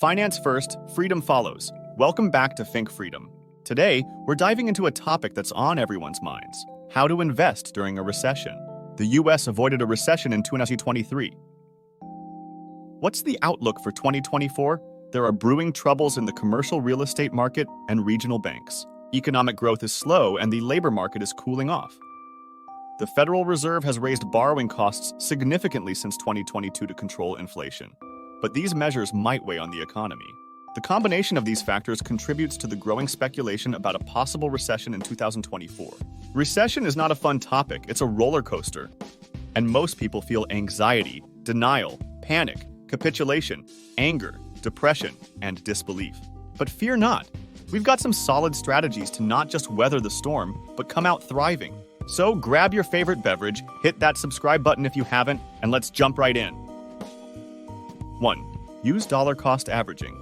Finance first, freedom follows. Welcome back to Think Freedom. Today, we're diving into a topic that's on everyone's minds: how to invest during a recession. The US avoided a recession in 2023. What's the outlook for 2024? There are brewing troubles in the commercial real estate market and regional banks. Economic growth is slow and the labor market is cooling off. The Federal Reserve has raised borrowing costs significantly since 2022 to control inflation. But these measures might weigh on the economy. The combination of these factors contributes to the growing speculation about a possible recession in 2024. Recession is not a fun topic, it's a roller coaster. And most people feel anxiety, denial, panic, capitulation, anger, depression, and disbelief. But fear not. We've got some solid strategies to not just weather the storm, but come out thriving. So grab your favorite beverage, hit that subscribe button if you haven't, and let's jump right in. 1. Use dollar cost averaging.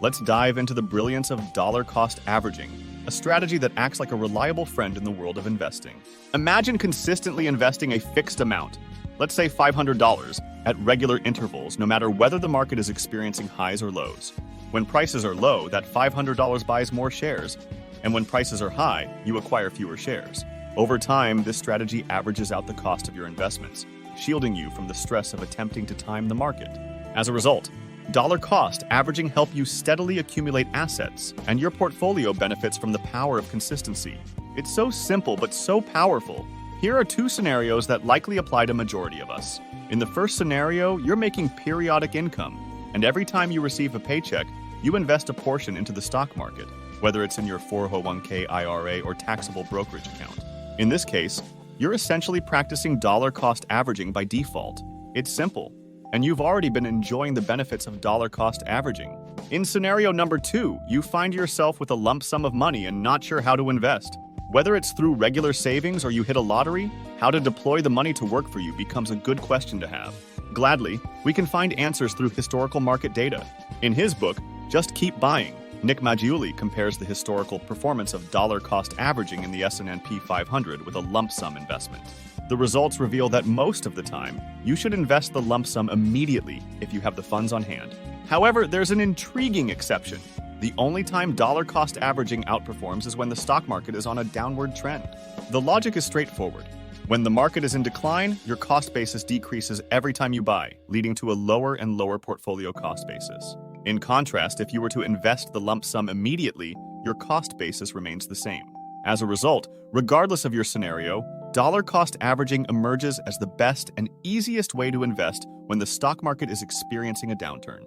Let's dive into the brilliance of dollar cost averaging, a strategy that acts like a reliable friend in the world of investing. Imagine consistently investing a fixed amount, let's say $500, at regular intervals, no matter whether the market is experiencing highs or lows. When prices are low, that $500 buys more shares, and when prices are high, you acquire fewer shares. Over time, this strategy averages out the cost of your investments, shielding you from the stress of attempting to time the market. As a result, dollar cost averaging helps you steadily accumulate assets, and your portfolio benefits from the power of consistency. It's so simple but so powerful. Here are two scenarios that likely apply to majority of us. In the first scenario, you're making periodic income, and every time you receive a paycheck, you invest a portion into the stock market, whether it's in your 401k IRA or taxable brokerage account. In this case, you're essentially practicing dollar cost averaging by default. It's simple, and you've already been enjoying the benefits of dollar cost averaging. In scenario number 2, you find yourself with a lump sum of money and not sure how to invest. Whether it's through regular savings or you hit a lottery, how to deploy the money to work for you becomes a good question to have. Gladly, we can find answers through historical market data. In his book, Just Keep Buying, Nick Maggiulli compares the historical performance of dollar cost averaging in the S&P 500 with a lump sum investment. The results reveal that most of the time, you should invest the lump sum immediately if you have the funds on hand. However, there's an intriguing exception. The only time dollar cost averaging outperforms is when the stock market is on a downward trend. The logic is straightforward. When the market is in decline, your cost basis decreases every time you buy, leading to a lower and lower portfolio cost basis. In contrast, if you were to invest the lump sum immediately, your cost basis remains the same. As a result, regardless of your scenario, dollar cost averaging emerges as the best and easiest way to invest when the stock market is experiencing a downturn.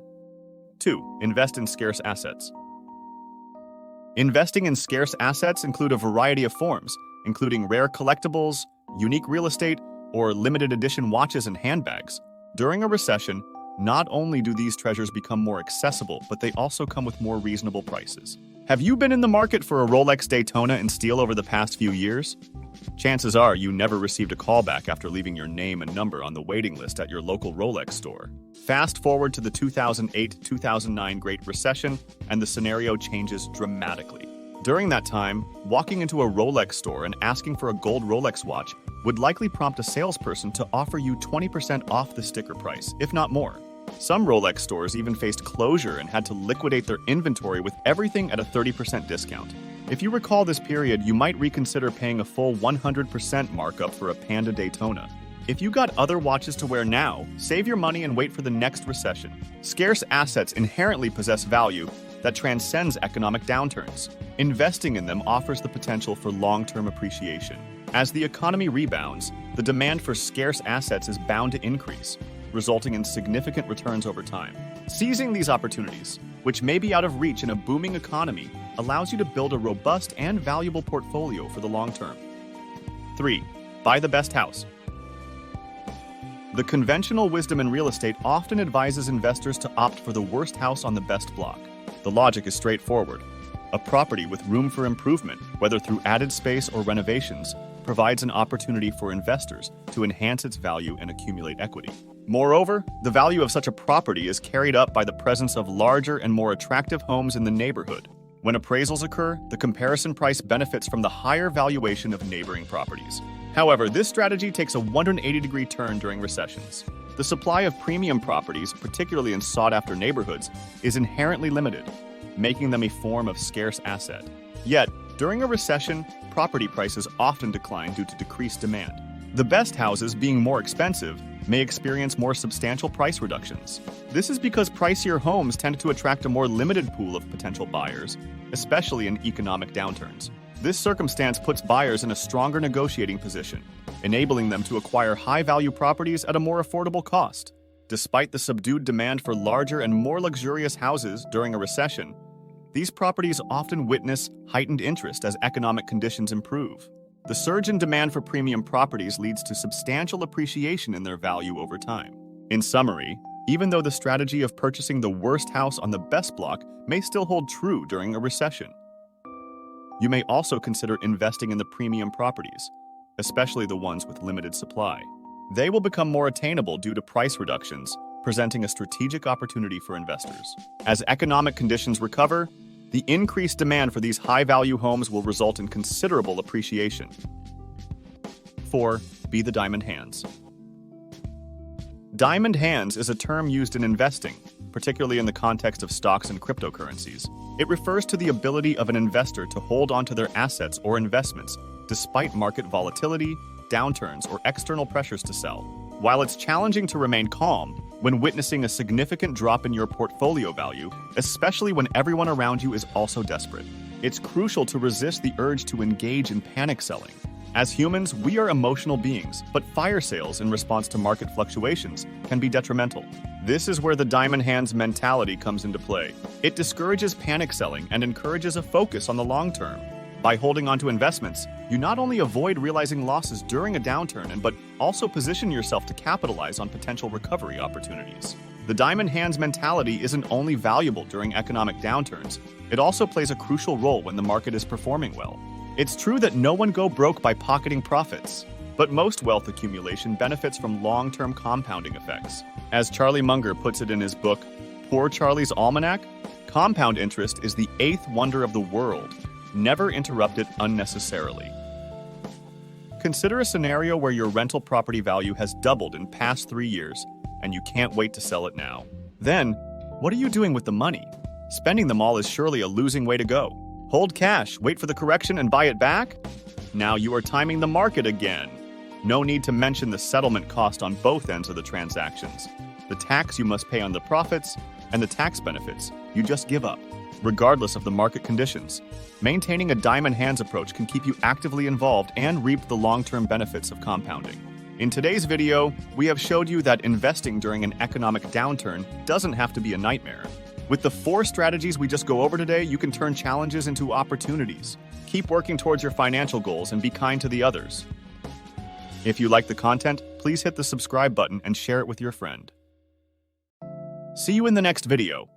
2. Invest in scarce assets. Investing in scarce assets include a variety of forms, including rare collectibles, unique real estate, or limited edition watches and handbags. During a recession, not only do these treasures become more accessible, but they also come with more reasonable prices. Have you been in the market for a Rolex Daytona and steel over the past few years? Chances are you never received a callback after leaving your name and number on the waiting list at your local Rolex store. Fast forward to the 2008-2009 Great Recession, and the scenario changes dramatically. During that time, walking into a Rolex store and asking for a gold Rolex watch would likely prompt a salesperson to offer you 20% off the sticker price, if not more. Some Rolex stores even faced closure and had to liquidate their inventory with everything at a 30% discount. If you recall this period, you might reconsider paying a full 100% markup for a Panda Daytona. If you got other watches to wear now, save your money and wait for the next recession. Scarce assets inherently possess value that transcends economic downturns. Investing in them offers the potential for long-term appreciation. As the economy rebounds, the demand for scarce assets is bound to increase, resulting in significant returns over time. Seizing these opportunities, which may be out of reach in a booming economy, allows you to build a robust and valuable portfolio for the long term. 3. Buy the best house. The conventional wisdom in real estate often advises investors to opt for the worst house on the best block. The logic is straightforward. A property with room for improvement, whether through added space or renovations, provides an opportunity for investors to enhance its value and accumulate equity. Moreover, the value of such a property is carried up by the presence of larger and more attractive homes in the neighborhood. When appraisals occur, the comparison price benefits from the higher valuation of neighboring properties. However, this strategy takes a 180-degree turn during recessions. The supply of premium properties, particularly in sought-after neighborhoods, is inherently limited, making them a form of scarce asset. Yet, during a recession, property prices often decline due to decreased demand. The best houses, being more expensive, may experience more substantial price reductions. This is because pricier homes tend to attract a more limited pool of potential buyers, especially in economic downturns. This circumstance puts buyers in a stronger negotiating position, enabling them to acquire high-value properties at a more affordable cost. Despite the subdued demand for larger and more luxurious houses during a recession, these properties often witness heightened interest as economic conditions improve. The surge in demand for premium properties leads to substantial appreciation in their value over time. In summary, even though the strategy of purchasing the worst house on the best block may still hold true during a recession, you may also consider investing in the premium properties, especially the ones with limited supply. They will become more attainable due to price reductions, presenting a strategic opportunity for investors. As economic conditions recover, the increased demand for these high-value homes will result in considerable appreciation. 4. Be the diamond hands. Diamond hands is a term used in investing, particularly in the context of stocks and cryptocurrencies. It refers to the ability of an investor to hold onto their assets or investments despite market volatility, downturns, or external pressures to sell. While it's challenging to remain calm when witnessing a significant drop in your portfolio value, especially when everyone around you is also desperate, it's crucial to resist the urge to engage in panic selling. As humans, we are emotional beings, but fire sales in response to market fluctuations can be detrimental. This is where the diamond hands mentality comes into play. It discourages panic selling and encourages a focus on the long term. By holding onto investments, you not only avoid realizing losses during a downturn, but also position yourself to capitalize on potential recovery opportunities. The diamond hands mentality isn't only valuable during economic downturns, it also plays a crucial role when the market is performing well. It's true that no one go broke by pocketing profits, but most wealth accumulation benefits from long-term compounding effects. As Charlie Munger puts it in his book, Poor Charlie's Almanac, compound interest is the eighth wonder of the world. Never interrupt it unnecessarily. Consider a scenario where your rental property value has doubled in past 3 years, and you can't wait to sell it now. Then, what are you doing with the money? Spending them all is surely a losing way to go. Hold cash, wait for the correction, and buy it back? Now you are timing the market again. No need to mention the settlement cost on both ends of the transactions, the tax you must pay on the profits, and the tax benefits you just give up. Regardless of the market conditions, maintaining a diamond hands approach can keep you actively involved and reap the long-term benefits of compounding. In today's video, we have showed you that investing during an economic downturn doesn't have to be a nightmare. With the 4 strategies we just go over today, you can turn challenges into opportunities. Keep working towards your financial goals and be kind to the others. If you like the content, please hit the subscribe button and share it with your friend. See you in the next video.